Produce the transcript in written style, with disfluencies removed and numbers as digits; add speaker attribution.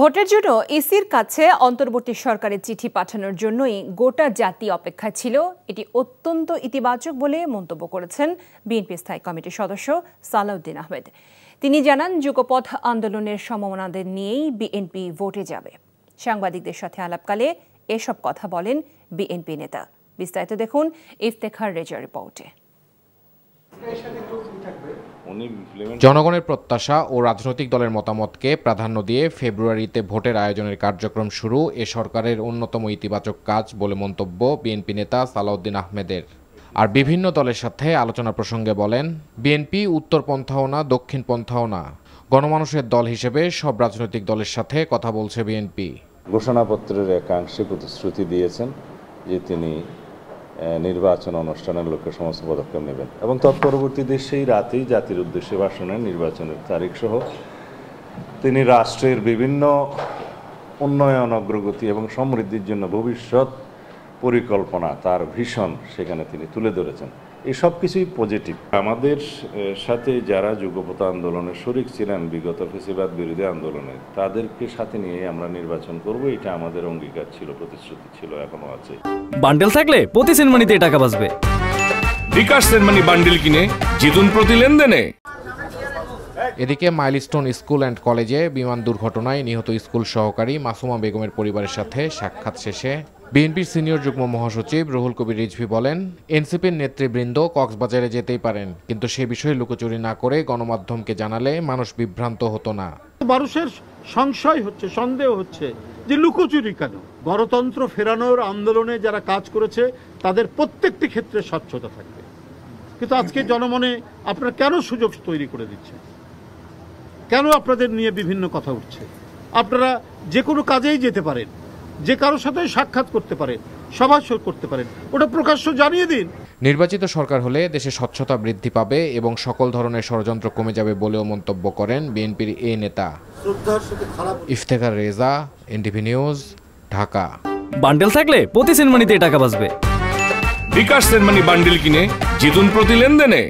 Speaker 1: ভোটের জন্য ইসির কাছে অন্তর্বর্তী সরকারের চিঠি পাঠানোর জন্যই গোটা জাতি অপেক্ষায় ছিল। এটি অত্যন্ত ইতিবাচক বলে মন্তব্য করেছেন বিএনপি স্থায়ী কমিটির সদস্য সালাউদ্দিন আহমেদ। তিনি জানান, যুগপথ আন্দোলনের সম্ভাবনাদের নিয়েই বিএনপি ভোটে যাবে। সাংবাদিকদের সাথে আলাপকালে এসব কথা বলেন বিএনপি নেতা। বিস্তারিত দেখুন ইফতেখার রেজার রিপোর্টে।
Speaker 2: জনগণের প্রত্যাশা ও রাজনৈতিক দলের মতামতকে প্রাধান্য দিয়ে ফেব্রুয়ারিতে ভোটের আয়োজনের কার্যক্রম শুরু এ সরকারের অন্যতম ইতিবাচক কাজ বলে মন্তব্য বিএনপি নেতা সালাউদ্দিন আহমেদের। আর বিভিন্ন দলের সাথে আলোচনা প্রসঙ্গে বলেন, বিএনপি উত্তরপন্থাও না দক্ষিণপন্থাও না, গণমানুষের দল হিসেবে সব রাজনৈতিক দলের সাথে কথা বলছে বিএনপি।
Speaker 3: ঘোষণাপত্রের একাংশে প্রতিশ্রুতি দিয়েছেন যে তিনি নির্বাচন অনুষ্ঠানের লক্ষ্যে সমস্ত পদক্ষেপ নেবেন এবং তৎপরবর্তীতে সেই রাতেই জাতির উদ্দেশ্যে ভাষণের নির্বাচনের তারিখ সহ তিনি রাষ্ট্রের বিভিন্ন উন্নয়ন অগ্রগতি এবং সমৃদ্ধির জন্য ভবিষ্যৎ পরিকল্পনা তার ভিশন সেখানে তিনি তুলে ধরেছেন। এই সব কিছুই পজিটিভ। আমাদের সাথে যারা যুগপথ আন্দোলনের শরিক ছিলেন বিগত ফ্যাসিবাদ বিরোধী আন্দোলনে, তাদেরকে সাথে নিয়ে আমরা নির্বাচন করব, এটা আমাদের অঙ্গীকার ছিল, প্রতিশ্রুতি ছিল, এখনো আছে।
Speaker 4: বান্ডেল থাকলে প্রতি সেনমানিতে টাকা বাঁচবে। বিকাশ সেনমানি বান্ডেল কিনে জিতুন প্রতি লেনদেনে।
Speaker 2: এদিকে মাইলস্টোন স্কুল অ্যান্ড কলেজে বিমান দুর্ঘটনায় নিহত স্কুল সহকারী মাসুমা বেগমের পরিবারের সাথে সাক্ষাৎ শেষে বিএনপির সিনিয়র যুগ্ম মহাসচিব রুহুল কবির রিজভী বলেন, এনসিপির নেতৃবৃন্দ কক্সবাজারে যেতেই পারেন, কিন্তু সে বিষয়ে লুকোচুরি না করে গণমাধ্যমকে জানালে মানুষ বিভ্রান্ত হতো না।
Speaker 5: মানুষের সংশয় হচ্ছে, সন্দেহ হচ্ছে যে লুকোচুরি কেন। গণতন্ত্র ফেরানোর আন্দোলনে যারা কাজ করেছে তাদের প্রত্যেকটি ক্ষেত্রে স্বচ্ছতা থাকবে, কিন্তু আজকে জনমনে আপনারা কেন সুযোগ তৈরি করে দিচ্ছেন? কেন আপনাদের নিয়ে বিভিন্ন কথা উঠছে? আপনারা যে কোনো কাজেই যেতে পারেন, যে কারোর সাথে সাক্ষাৎ করতে পারেন, সভা করতে পারেন, ওটা প্রকাশ্য জানিয়ে দিন।
Speaker 2: নির্বাচিত সরকার হলে দেশে স্বচ্ছতা বৃদ্ধি পাবে এবং সকল ধরনের ষড়যন্ত্র কমে যাবে বলেও মন্তব্য করেন বিএনপির এই নেতা। Iftekhar Reza, NTV news, Dhaka.
Speaker 4: Bundle থাকলে প্রতি সেনমানিতে টাকা বাঁচবে। বিকাশ সেনমানি বান্ডেল কিনে জিতুন প্রতি লেনদেনে।